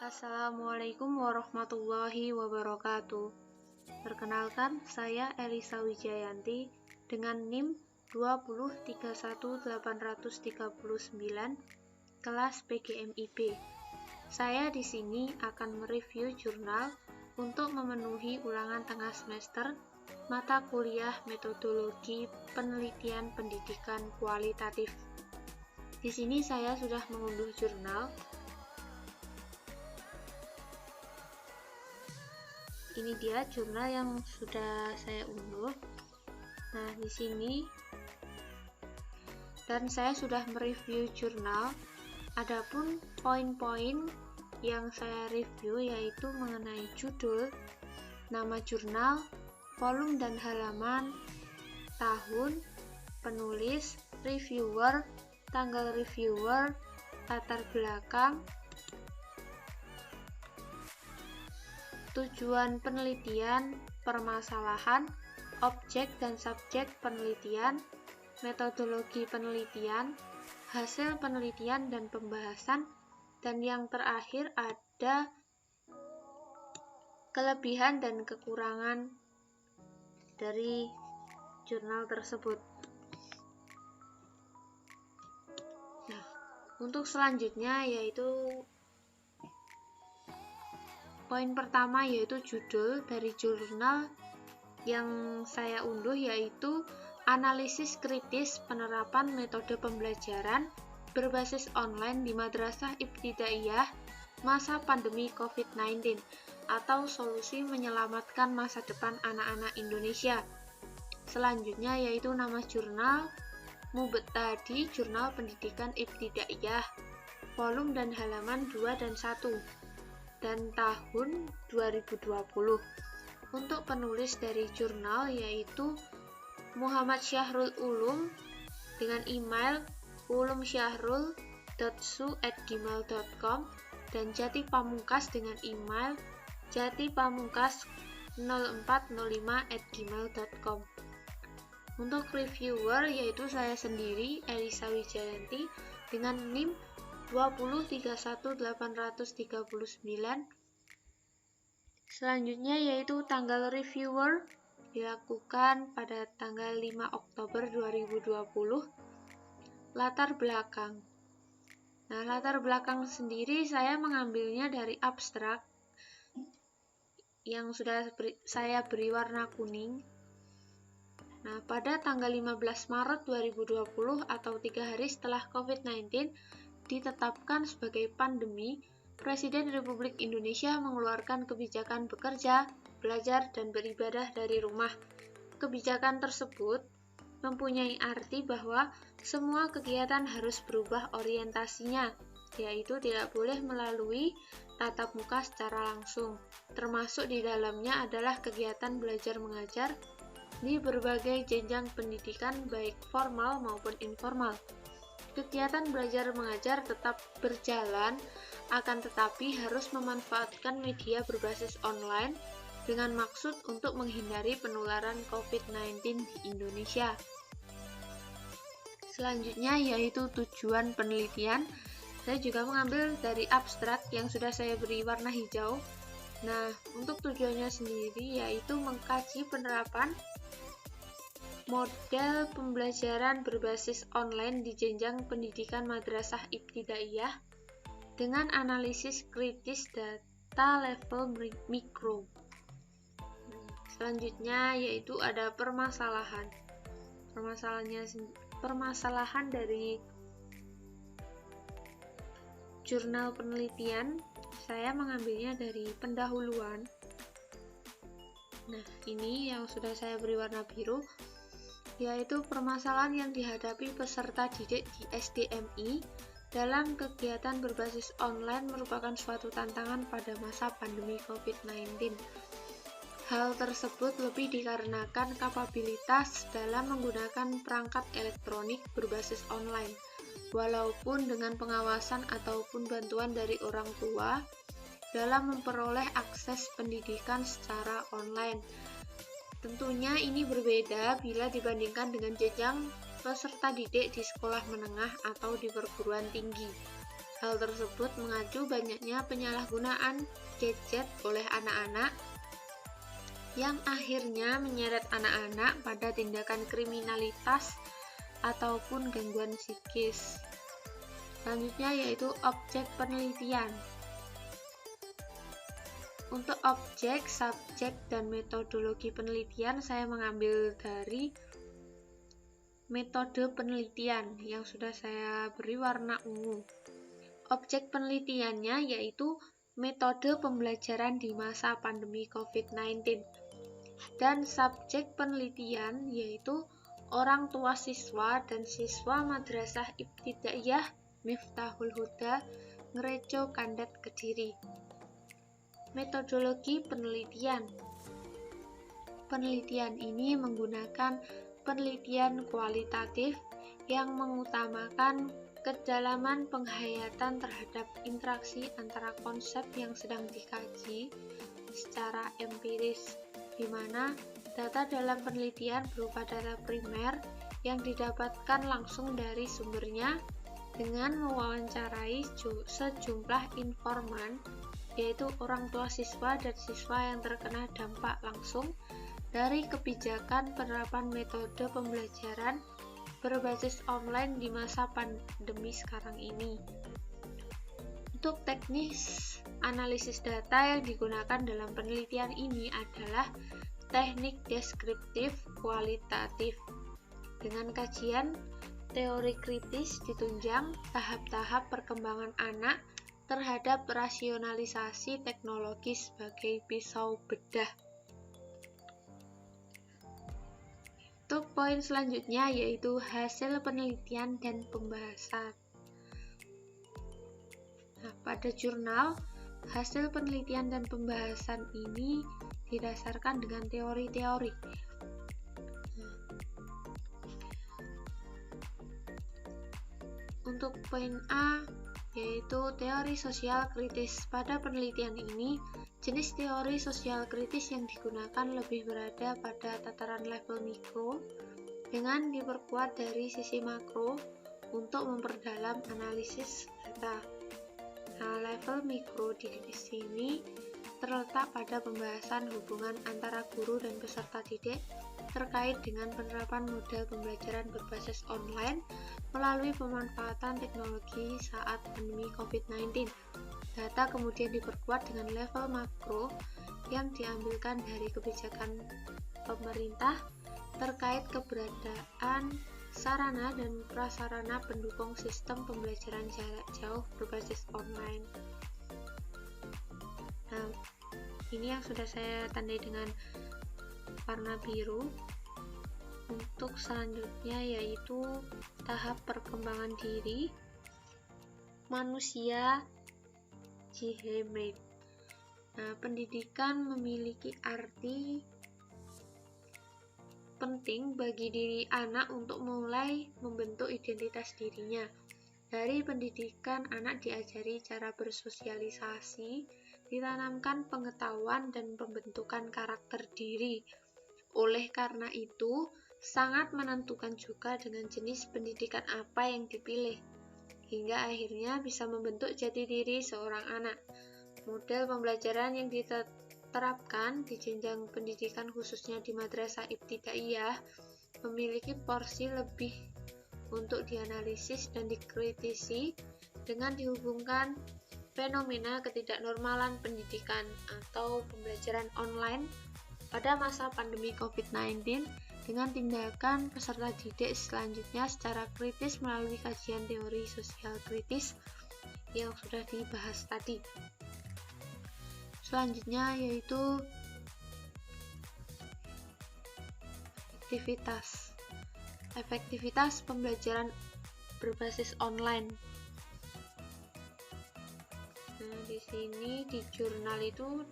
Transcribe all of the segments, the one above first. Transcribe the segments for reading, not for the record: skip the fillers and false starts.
Assalamualaikum warahmatullahi wabarakatuh. Perkenalkan, saya Elisa Wijayanti dengan NIM 2031839 kelas PGMIB. Saya di sini akan mereview jurnal untuk memenuhi ulangan tengah semester mata kuliah metodologi penelitian pendidikan kualitatif. Di sini saya sudah mengunduh jurnal. Ini dia jurnal yang sudah saya unduh. Nah, di sini dan saya sudah mereview jurnal. Adapun poin-poin yang saya review yaitu mengenai judul, nama jurnal, volume dan halaman, tahun, penulis, reviewer, tanggal reviewer, latar belakang, tujuan penelitian, permasalahan, objek dan subjek penelitian, metodologi penelitian, hasil penelitian dan pembahasan, dan yang terakhir ada kelebihan dan kekurangan dari jurnal tersebut. Nah, untuk selanjutnya yaitu poin pertama yaitu judul dari jurnal yang saya unduh yaitu analisis kritis penerapan metode pembelajaran berbasis online di Madrasah Ibtidaiyah masa pandemi COVID-19 atau solusi menyelamatkan masa depan anak-anak Indonesia. Selanjutnya yaitu nama jurnal Mubtadi Jurnal Pendidikan Ibtidaiyah, volume dan halaman 2 dan 1. Dan tahun 2020. Untuk penulis dari jurnal yaitu Muhammad Syahrul Ulum dengan email ulumsyahrul.su@gmail.com dan Jati Pamungkas dengan email jatipamungkas0405@gmail.com. Untuk reviewer yaitu saya sendiri Elisa Wijayanti dengan NIM 2031839. Selanjutnya yaitu tanggal reviewer dilakukan pada tanggal 5 Oktober 2020. Latar belakang. Nah, latar belakang sendiri saya mengambilnya dari abstrak yang sudah saya beri warna kuning. Nah, pada tanggal 15 Maret 2020 atau 3 hari setelah COVID-19 ditetapkan sebagai pandemi, Presiden Republik Indonesia mengeluarkan kebijakan bekerja, belajar, dan beribadah dari rumah. Kebijakan tersebut mempunyai arti bahwa semua kegiatan harus berubah orientasinya, yaitu tidak boleh melalui tatap muka secara langsung. Termasuk di dalamnya adalah kegiatan belajar mengajar di berbagai jenjang pendidikan baik formal maupun informal. Kegiatan belajar mengajar tetap berjalan, akan tetapi harus memanfaatkan media berbasis online dengan maksud untuk menghindari penularan COVID-19 di Indonesia. Selanjutnya yaitu tujuan penelitian. Saya juga mengambil dari abstrak yang sudah saya beri warna hijau. Nah, untuk tujuannya sendiri yaitu mengkaji penerapan model pembelajaran berbasis online di jenjang pendidikan Madrasah Ibtidaiyah dengan analisis kritis data level mikro. Selanjutnya yaitu ada permasalahan. Permasalahan dari jurnal penelitian saya mengambilnya dari pendahuluan. Nah, ini yang sudah saya beri warna biru, yaitu permasalahan yang dihadapi peserta didik di SDMI dalam kegiatan berbasis online merupakan suatu tantangan pada masa pandemi COVID-19. Hal tersebut lebih dikarenakan kapabilitas dalam menggunakan perangkat elektronik berbasis online, walaupun dengan pengawasan ataupun bantuan dari orang tua dalam memperoleh akses pendidikan secara online. Tentunya ini berbeda bila dibandingkan dengan jenjang peserta didik di sekolah menengah atau di perguruan tinggi. Hal tersebut mengacu banyaknya penyalahgunaan gadget oleh anak-anak yang akhirnya menyeret anak-anak pada tindakan kriminalitas ataupun gangguan psikis. Selanjutnya yaitu objek penelitian. Untuk objek, subjek, dan metodologi penelitian saya mengambil dari metode penelitian yang sudah saya beri warna ungu. Objek penelitiannya yaitu metode pembelajaran di masa pandemi COVID-19. Dan subjek penelitian yaitu orang tua siswa dan siswa Madrasah Ibtidaiyah Miftahul Huda Ngerejo Kandet Kediri. Metodologi penelitian. Penelitian ini menggunakan penelitian kualitatif yang mengutamakan kedalaman penghayatan terhadap interaksi antara konsep yang sedang dikaji secara empiris, di mana data dalam penelitian berupa data primer yang didapatkan langsung dari sumbernya dengan mewawancarai sejumlah informan, yaitu orang tua siswa dan siswa yang terkena dampak langsung dari kebijakan penerapan metode pembelajaran berbasis online di masa pandemi sekarang ini. Untuk teknis analisis data yang digunakan dalam penelitian ini adalah teknik deskriptif kualitatif. Dengan kajian teori kritis ditunjang tahap-tahap perkembangan anak terhadap rasionalisasi teknologi sebagai pisau bedah. Untuk poin selanjutnya yaitu hasil penelitian dan pembahasan. Nah, pada jurnal, hasil penelitian dan pembahasan ini didasarkan dengan teori-teori. Untuk poin A, yaitu teori sosial kritis. Pada penelitian ini, jenis teori sosial kritis yang digunakan lebih berada pada tataran level mikro dengan diperkuat dari sisi makro untuk memperdalam analisis data. Nah, level mikro di sini terletak pada pembahasan hubungan antara guru dan peserta didik terkait dengan penerapan model pembelajaran berbasis online melalui pemanfaatan teknologi saat pandemi COVID-19. Data kemudian diperkuat dengan level makro yang diambilkan dari kebijakan pemerintah terkait keberadaan sarana dan prasarana pendukung sistem pembelajaran jarak jauh berbasis online. Nah, ini yang sudah saya tandai dengan warna biru. Untuk selanjutnya yaitu tahap perkembangan diri manusia Jihemate. Nah, pendidikan memiliki arti penting bagi diri anak untuk mulai membentuk identitas dirinya. Dari pendidikan, anak diajari cara bersosialisasi, ditanamkan pengetahuan dan pembentukan karakter diri. Oleh karena itu, sangat menentukan juga dengan jenis pendidikan apa yang dipilih, hingga akhirnya bisa membentuk jati diri seorang anak. Model pembelajaran yang diterapkan di jenjang pendidikan khususnya di Madrasah Ibtidaiyah memiliki porsi lebih untuk dianalisis dan dikritisi dengan dihubungkan fenomena ketidaknormalan pendidikan atau pembelajaran online pada masa pandemi COVID-19 dengan tindakan peserta didik selanjutnya secara kritis melalui kajian teori sosial kritis yang sudah dibahas tadi. Selanjutnya yaitu efektivitas pembelajaran berbasis online. Nah, di sini di jurnal itu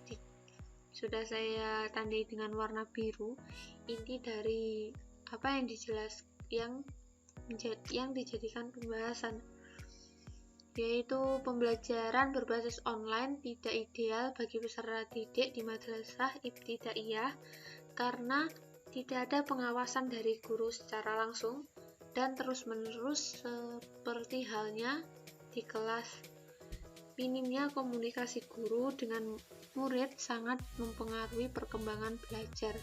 sudah saya tandai dengan warna biru. Inti dari apa yang dijadikan pembahasan, yaitu pembelajaran berbasis online tidak ideal bagi peserta didik di Madrasah Ibtidaiyah karena tidak ada pengawasan dari guru secara langsung dan terus-menerus seperti halnya di kelas minimnya komunikasi guru dengan murid sangat mempengaruhi perkembangan belajar.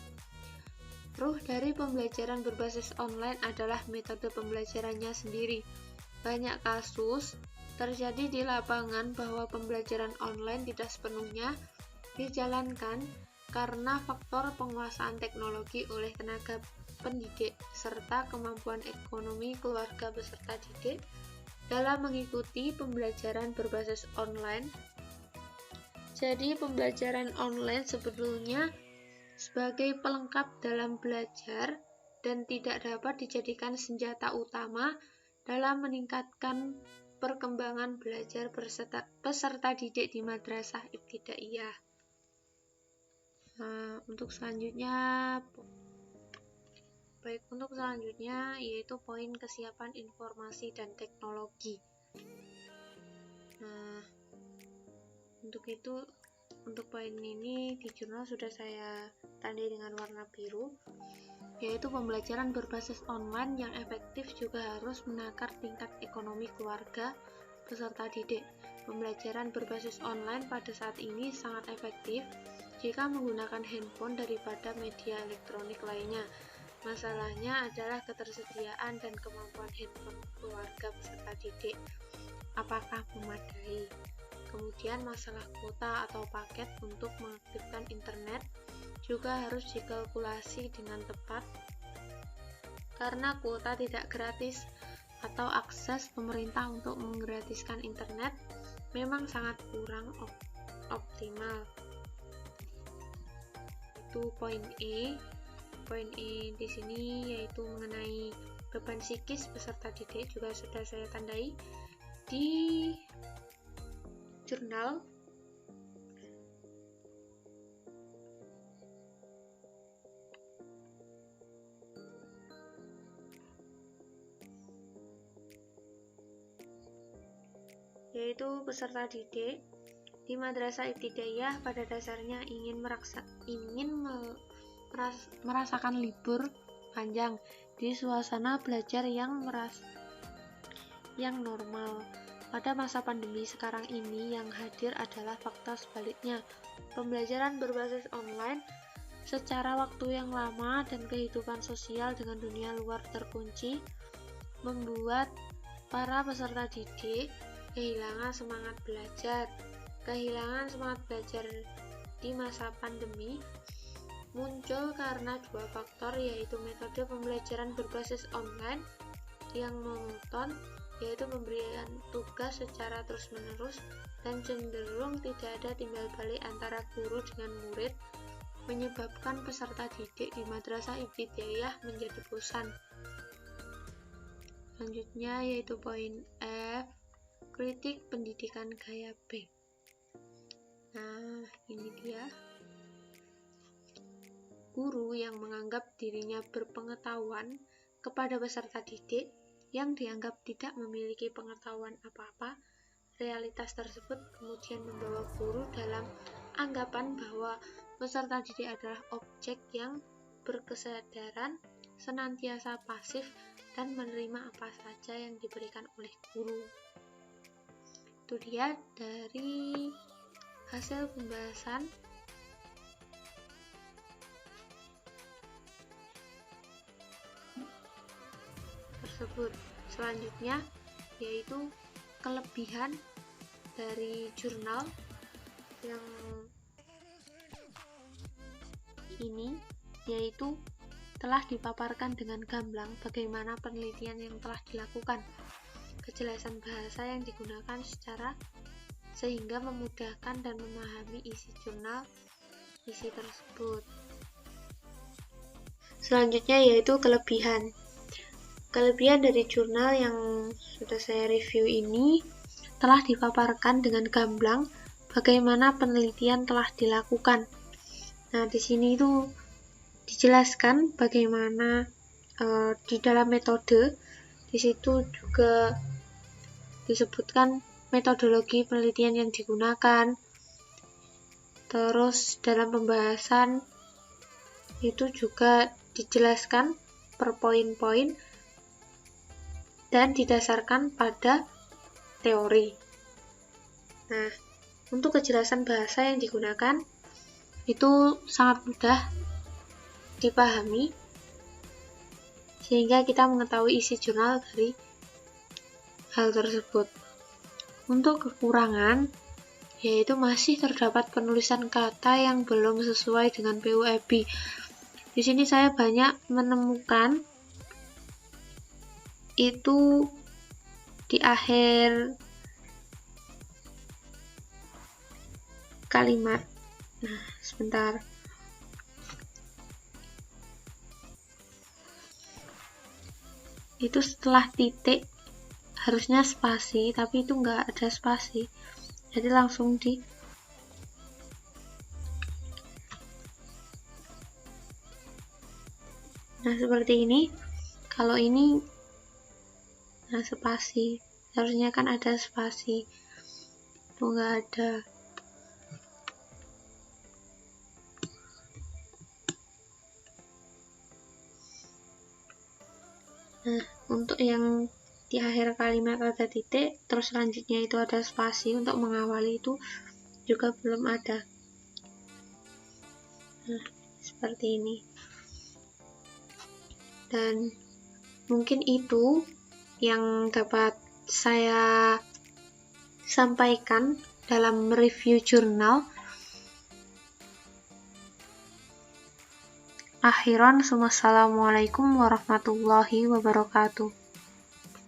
Ruh dari pembelajaran berbasis online adalah metode pembelajarannya sendiri. Banyak kasus terjadi di lapangan bahwa pembelajaran online tidak sepenuhnya dijalankan karena faktor penguasaan teknologi oleh tenaga pendidik serta kemampuan ekonomi keluarga peserta didik dalam mengikuti pembelajaran berbasis online. Jadi pembelajaran online sebetulnya sebagai pelengkap dalam belajar dan tidak dapat dijadikan senjata utama dalam meningkatkan perkembangan belajar peserta didik di madrasah ibtidaiyah. Nah, untuk selanjutnya yaitu poin kesiapan informasi dan teknologi. Nah, untuk poin ini di jurnal sudah saya tandai dengan warna biru, yaitu pembelajaran berbasis online yang efektif juga harus menakar tingkat ekonomi keluarga peserta didik. Pembelajaran berbasis online pada saat ini sangat efektif jika menggunakan handphone daripada media elektronik lainnya. Masalahnya adalah ketersediaan dan kemampuan handphone keluarga peserta didik. Apakah memadai? Kemudian masalah kuota atau paket untuk mengaktifkan internet juga harus dikalkulasi dengan tepat, karena kuota tidak gratis atau akses pemerintah untuk menggratiskan internet memang sangat kurang optimal. Itu poin E. Poin E di sini yaitu mengenai beban psikis peserta didik juga sudah saya tandai di jurnal. Yaitu peserta didik di madrasah ibtidaiyah pada dasarnya ingin merasakan libur panjang di suasana belajar yang normal. Pada masa pandemi sekarang ini yang hadir adalah fakta sebaliknya. Pembelajaran berbasis online secara waktu yang lama dan kehidupan sosial dengan dunia luar terkunci membuat para peserta didik kehilangan semangat belajar. Kehilangan semangat belajar di masa pandemi muncul karena dua faktor, yaitu metode pembelajaran berbasis online yang monoton, yaitu pemberian tugas secara terus-menerus dan cenderung tidak ada timbal balik antara guru dengan murid, menyebabkan peserta didik di madrasah ibtidaiyah menjadi bosan. Selanjutnya yaitu poin F, kritik pendidikan gaya B. Nah, ini dia. Guru yang menganggap dirinya berpengetahuan kepada peserta didik yang dianggap tidak memiliki pengetahuan apa-apa, realitas tersebut kemudian membawa guru dalam anggapan bahwa peserta didik adalah objek yang berkesadaran, senantiasa pasif, dan menerima apa saja yang diberikan oleh guru. Itu dia dari hasil pembahasan tersebut. Selanjutnya yaitu kelebihan dari jurnal yang ini, yaitu telah dipaparkan dengan gamblang bagaimana penelitian yang telah dilakukan, kejelasan bahasa yang digunakan sehingga memudahkan dan memahami isi tersebut. Selanjutnya yaitu kelebihan. Kelebihan dari jurnal yang sudah saya review ini telah dipaparkan dengan gamblang bagaimana penelitian telah dilakukan. Nah, di sini itu dijelaskan bagaimana di dalam metode, di situ juga disebutkan metodologi penelitian yang digunakan. Terus dalam pembahasan itu juga dijelaskan per poin-poin dan didasarkan pada teori. Nah, untuk kejelasan bahasa yang digunakan itu sangat mudah dipahami, sehingga kita mengetahui isi jurnal dari hal tersebut. Untuk kekurangan, yaitu masih terdapat penulisan kata yang belum sesuai dengan PUEB. Di sini saya banyak menemukan itu di akhir kalimat. Nah, sebentar. Itu setelah titik harusnya spasi, tapi itu nggak ada spasi. Jadi langsung di Nah, seperti ini. Kalau ini nah spasi. Harusnya kan ada spasi. Itu nggak ada. Nah, untuk yang di akhir kalimat ada titik, terus selanjutnya itu ada spasi untuk mengawali, itu juga belum ada. Nah, seperti ini. Dan mungkin itu yang dapat saya sampaikan dalam review jurnal. Akhiran, wassalamualaikum warahmatullahi wabarakatuh.